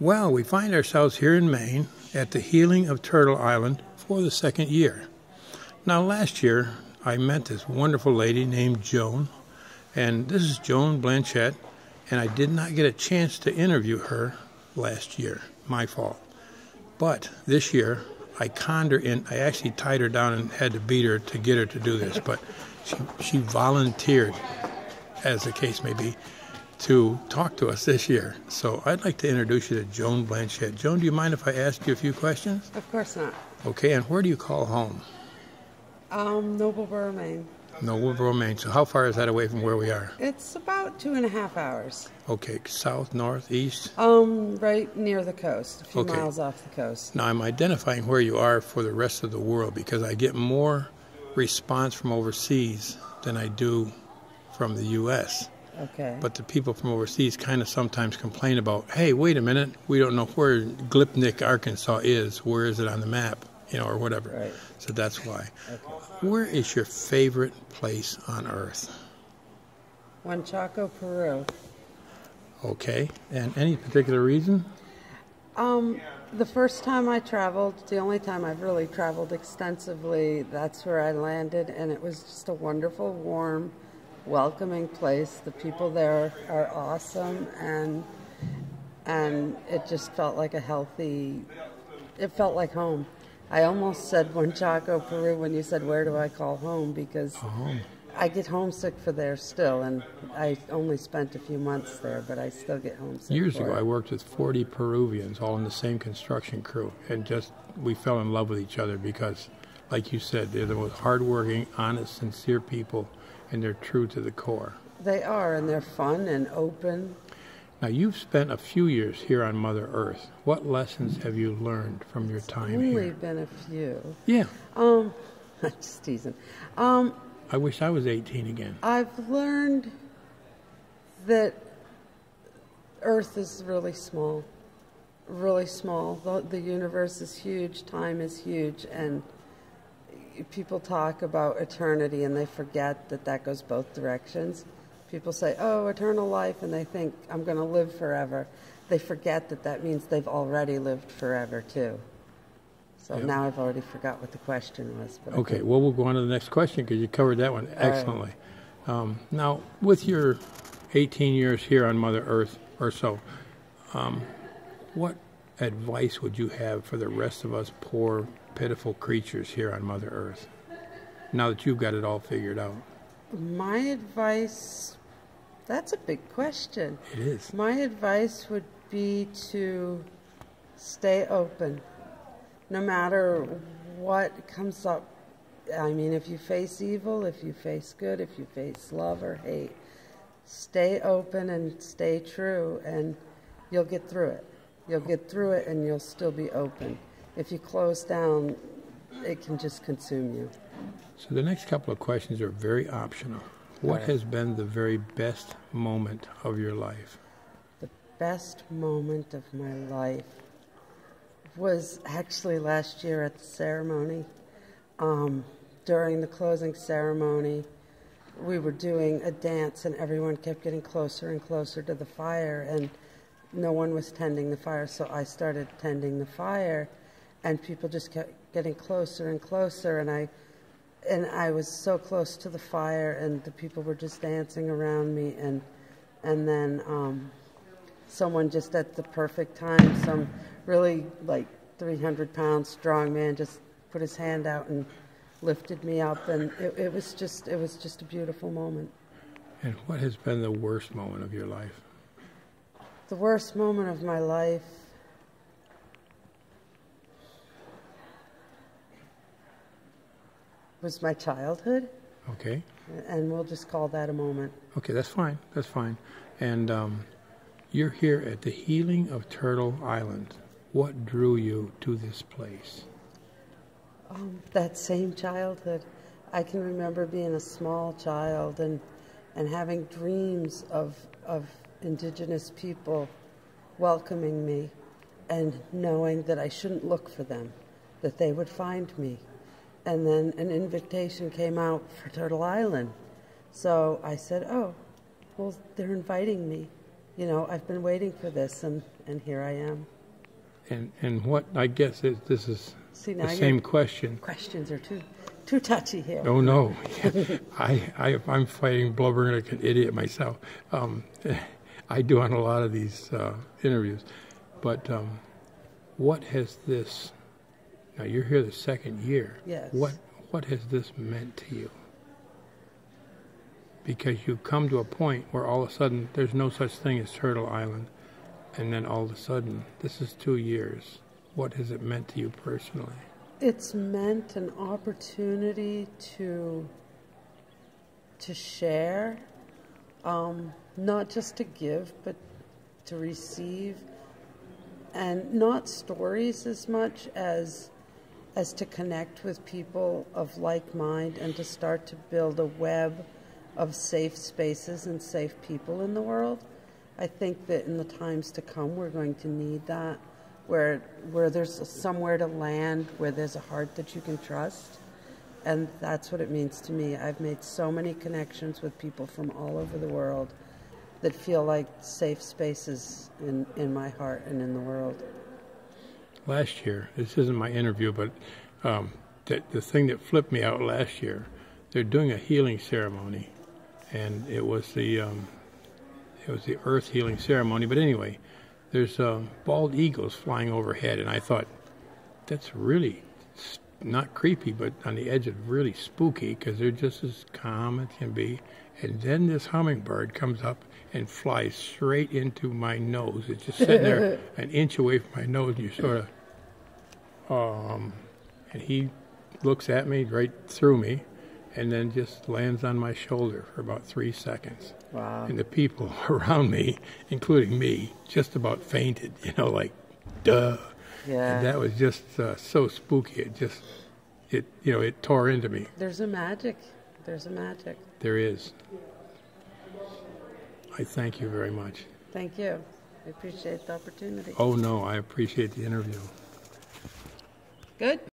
Well, we find ourselves here in Maine at the Healing of Turtle Island for the second year. Now, last year, I met this wonderful lady named Joan, and this is Joan Blanchette, and I did not get a chance to interview her last year. My fault. But this year, I conned her in. I actually tied her down and had to beat her to get her to do this, but she volunteered, as the case may be, to talk to us this year. So I'd like to introduce you to Joan Blanchette. Joan, do you mind if I ask you a few questions? Of course not. Okay, and where do you call home? Nobleboro, Maine. Nobleboro, Maine. So how far is that away from where we are? It's about 2.5 hours. Okay, south, north, east? Right near the coast, a few miles off the coast. Now I'm identifying where you are for the rest of the world because I get more response from overseas than I do from the U.S. Okay. But the people from overseas kind of sometimes complain about, hey, wait a minute, we don't know where Glipnick, Arkansas is. Where is it on the map? Or whatever. Right. So that's why. Okay. Where is your favorite place on earth? Chaco, Peru. Okay. And any particular reason? The first time I traveled, the only time I've really traveled extensively, that's where I landed, and it was just a wonderful, warm, welcoming place. The people there are awesome, and it just felt like it felt like home. I almost said Chaco, Peru when you said, where do I call home? Because I get homesick for there still, and I only spent a few months there, but I still get homesick. Years ago, I worked with 40 Peruvians, all in the same construction crew, and we fell in love with each other because, like you said, they're the most hardworking, honest, sincere people, and they're true to the core. They are, and they're fun and open. Now, you've spent a few years here on Mother Earth. What lessons have you learned from your time here? Only been a few. Yeah. I'm just teasing. I wish I was 18 again. I've learned that Earth is really small. Really small. The universe is huge, time is huge, and people talk about eternity and they forget that goes both directions. People say, oh, eternal life, and they think, I'm going to live forever. They forget that means they've already lived forever, too. So now I've already forgot what the question was. But okay, well, we'll go on to the next question because you covered that one excellently. Now, with your 18 years here on Mother Earth or so, what advice would you have for the rest of us poor, pitiful creatures here on Mother Earth, now that you've got it all figured out? My advice... That's a big question. It is. My advice would be to stay open, no matter what comes up. I mean, if you face evil, if you face good, if you face love or hate, stay open and stay true, and you'll get through it. You'll get through it, and you'll still be open. If you close down, it can just consume you. So the next couple of questions are very optional. What has been the very best moment of your life? The best moment of my life was actually last year at the ceremony. During the closing ceremony, we were doing a dance and everyone kept getting closer and closer to the fire, and no one was tending the fire, so I started tending the fire, and people just kept getting closer and closer, and I was so close to the fire, and the people were just dancing around me, and then someone just at the perfect time, some really like 300-pound strong man just put his hand out and lifted me up, and it was just a beautiful moment. And what has been the worst moment of your life? The worst moment of my life was my childhood. Okay. And we'll just call that a moment. Okay, that's fine. That's fine. And you're here at the Healing of Turtle Island. What drew you to this place? That same childhood. I can remember being a small child and having dreams of indigenous people welcoming me and knowing that I shouldn't look for them, that they would find me. And then an invitation came out for Turtle Island. So I said, oh, well, they're inviting me. you know, I've been waiting for this, and here I am. And what I guess is this is See, the same question. Questions are too touchy here. Oh no, I'm fighting blubbering like an idiot myself. I do on a lot of these interviews, but what has this? Now you're here the second year. Yes. What has this meant to you? Because you come to a point where all of a sudden there's no such thing as Turtle Island, and then all of a sudden this is 2 years. What has it meant to you personally? It's meant an opportunity to share, not just to give, but to receive, and not stories as much as to connect with people of like mind and to start to build a web of safe spaces and safe people in the world. I think that in the times to come we're going to need that, where there's somewhere to land, where there's a heart that you can trust. And that's what it means to me. I've made so many connections with people from all over the world that feel like safe spaces in my heart and in the world. Last year, this isn't my interview, but the thing that flipped me out last year, they're doing a healing ceremony, and it was the earth healing ceremony. But anyway, there's bald eagles flying overhead, and I thought, that's really not creepy, but on the edge of really spooky, because they're just as calm as can be. And then this hummingbird comes up and flies straight into my nose. It's just sitting there an inch away from my nose, and you sort of, and he looks at me right through me, and then just lands on my shoulder for about 3 seconds. Wow. And the people around me, including me, just about fainted, like, duh. Yeah. And that was just so spooky. It tore into me. There's a magic. There's a magic. There is. I thank you very much. Thank you. I appreciate the opportunity. Oh, no, I appreciate the interview. Good.